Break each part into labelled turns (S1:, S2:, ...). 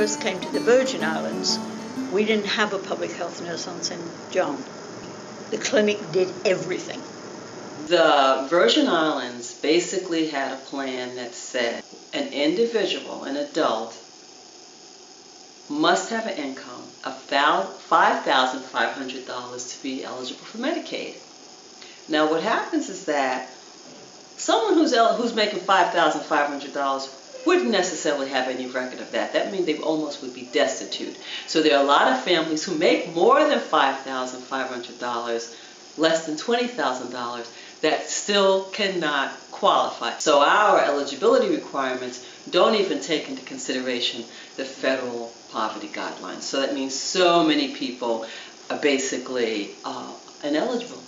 S1: first came to the Virgin Islands, we didn't have a public health nurse on St. John. The clinic did everything.
S2: The Virgin Islands basically had a plan that said an individual, an adult, must have an income of $5,500 to be eligible for Medicaid. Now what happens is that someone who's making $5,500 wouldn't necessarily have any record of that. That means they almost would be destitute. So there are a lot of families who make more than $5,500, less than $20,000, that still cannot qualify. So our eligibility requirements don't even take into consideration the federal poverty guidelines. So that means so many people are basically ineligible.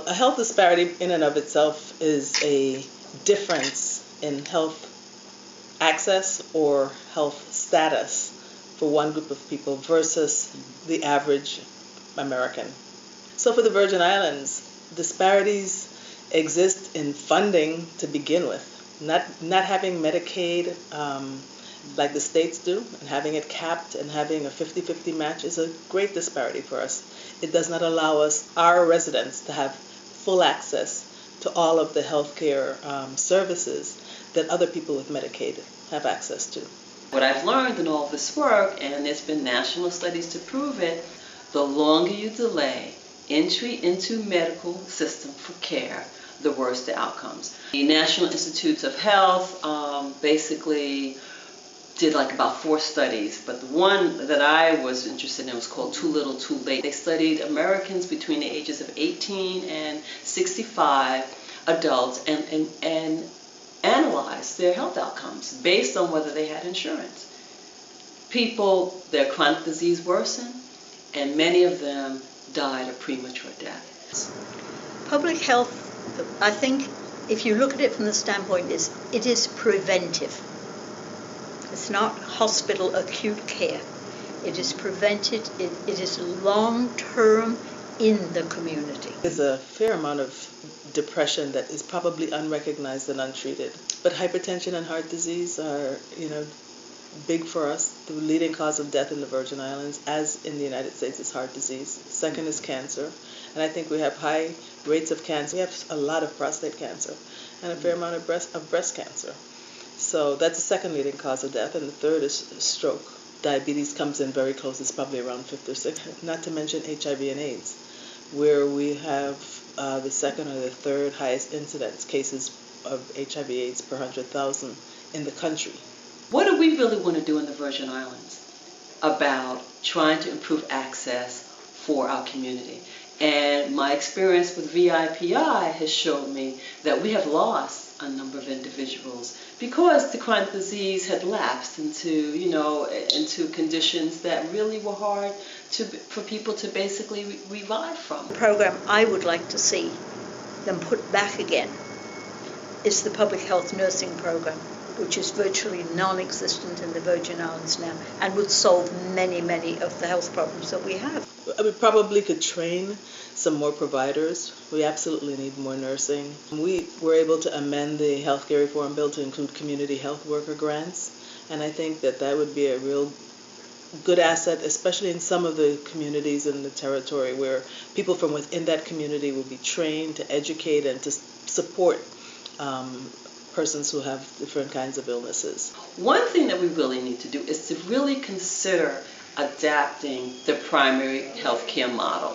S3: A health disparity in and of itself is a difference in health access or health status for one group of people versus the average American. So for the Virgin Islands, disparities exist in funding to begin with. Not having Medicaid like the states do, and having it capped and having a 50-50 match is a great disparity for us. It does not allow our residents, to have full access to all of the healthcare services that other people with Medicaid have access to.
S2: What I've learned in all this work, and there's been national studies to prove it, the longer you delay entry into medical system for care, the worse the outcomes. The National Institutes of Health basically did like about 4 studies, but the one that I was interested in was called Too Little, Too Late. They studied Americans between the ages of 18 and 65 adults and analyzed their health outcomes based on whether they had insurance. People, their chronic disease worsened, and many of them died a premature death.
S1: Public health, I think, if you look at it from the standpoint, it is preventive. It's not hospital acute care. It is prevented. It is long-term in the community.
S3: There's a fair amount of depression that is probably unrecognized and untreated. But hypertension and heart disease are, big for us. The leading cause of death in the Virgin Islands, as in the United States, is heart disease. Second is cancer. And I think we have high rates of cancer. We have a lot of prostate cancer and a fair amount of breast cancer. So that's the second leading cause of death. And the third is stroke. Diabetes comes in very close. It's probably around 5th or 6th. Not to mention HIV and AIDS, where we have the second or the third highest incidence cases of HIV AIDS per 100,000 in the country.
S2: What do we really want to do in the Virgin Islands about trying to improve access for our community? And my experience with VIPI has showed me that we have lost a number of individuals because the chronic disease had lapsed into conditions that really were hard for people to basically revive from.
S1: The program I would like to see them put back again is the public health nursing program, which is virtually non-existent in the Virgin Islands now and would solve many, many of the health problems that we have.
S3: We probably could train some more providers. We absolutely need more nursing. We were able to amend the healthcare reform bill to include community health worker grants, and I think that would be a real good asset, especially in some of the communities in the territory where people from within that community will be trained to educate and to support persons who have different kinds of illnesses.
S2: One thing that we really need to do is to really consider adapting the primary health care model.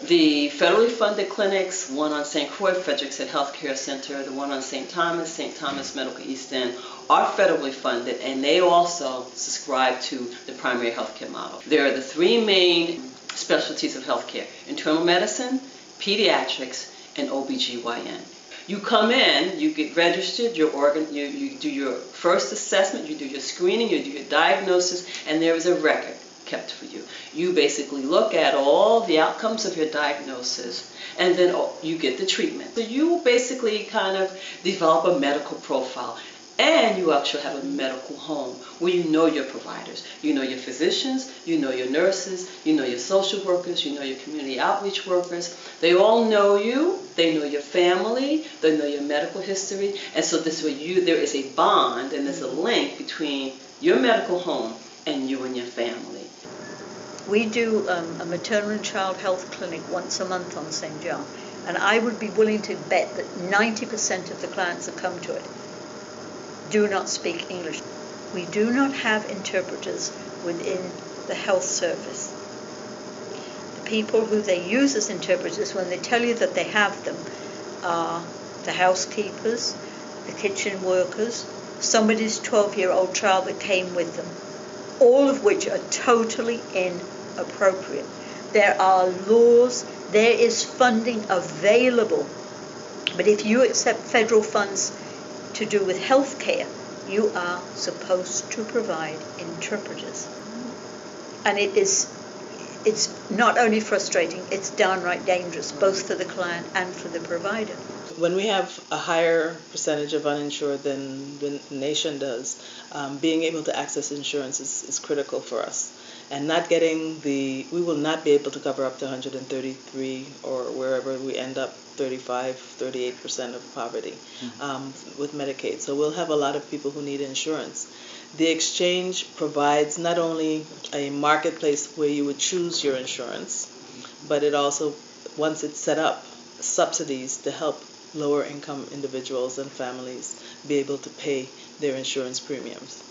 S2: The federally funded clinics, one on St. Croix, Frederiksted Healthcare Center, the one on St. Thomas Medical East End, are federally funded, and they also subscribe to the primary health care model. There are the 3 main specialties of healthcare: internal medicine, pediatrics, and OBGYN. You come in, you get registered, you do your first assessment, you do your screening, you do your diagnosis, and there is a record kept for you. You basically look at all the outcomes of your diagnosis, and then you get the treatment. So you basically kind of develop a medical profile. And you actually have a medical home where you know your providers. You know your physicians, you know your nurses, you know your social workers, you know your community outreach workers. They all know you, they know your family, they know your medical history. And so this way there is a bond and there's a link between your medical home and you and your family.
S1: We do a maternal and child health clinic once a month on St. John, and I would be willing to bet that 90% of the clients that come to it do not speak English. We do not have interpreters within the health service. The people who they use as interpreters, when they tell you that they have them, are the housekeepers, the kitchen workers, somebody's 12-year-old child that came with them, all of which are totally inappropriate. There are laws, there is funding available, but if you accept federal funds to do with health care, you are supposed to provide interpreters. And it's not only frustrating, it's downright dangerous, both for the client and for the provider.
S3: When we have a higher percentage of uninsured than the nation does, being able to access insurance is critical for us. And we will not be able to cover up to 133 or wherever we end up, 38% of poverty with Medicaid. So we'll have a lot of people who need insurance. The exchange provides not only a marketplace where you would choose your insurance, but it also, once it's set up, subsidies to help lower income individuals and families be able to pay their insurance premiums.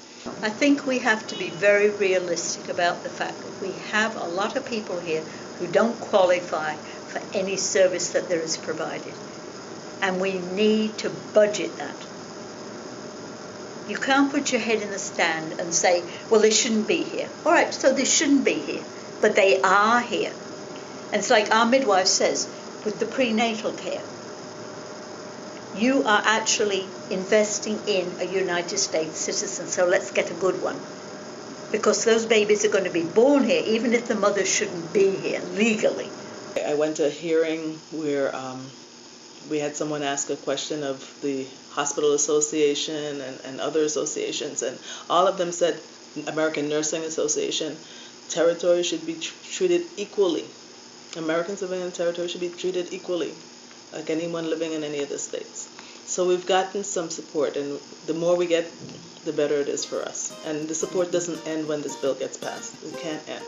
S1: I think we have to be very realistic about the fact that we have a lot of people here who don't qualify for any service that there is provided. And we need to budget that. You can't put your head in the sand and say, well, they shouldn't be here. All right, so they shouldn't be here, but they are here. And it's like our midwife says, with the prenatal care, you are actually investing in a United States citizen, so let's get a good one. Because those babies are going to be born here, even if the mother shouldn't be here legally.
S3: I went to a hearing where we had someone ask a question of the Hospital Association and other associations, and all of them said, American Nursing Association, territory should be treated equally. Americans living in territory should be treated equally, like anyone living in any of the states. So we've gotten some support, and the more we get, the better it is for us. And the support doesn't end when this bill gets passed. It can't end.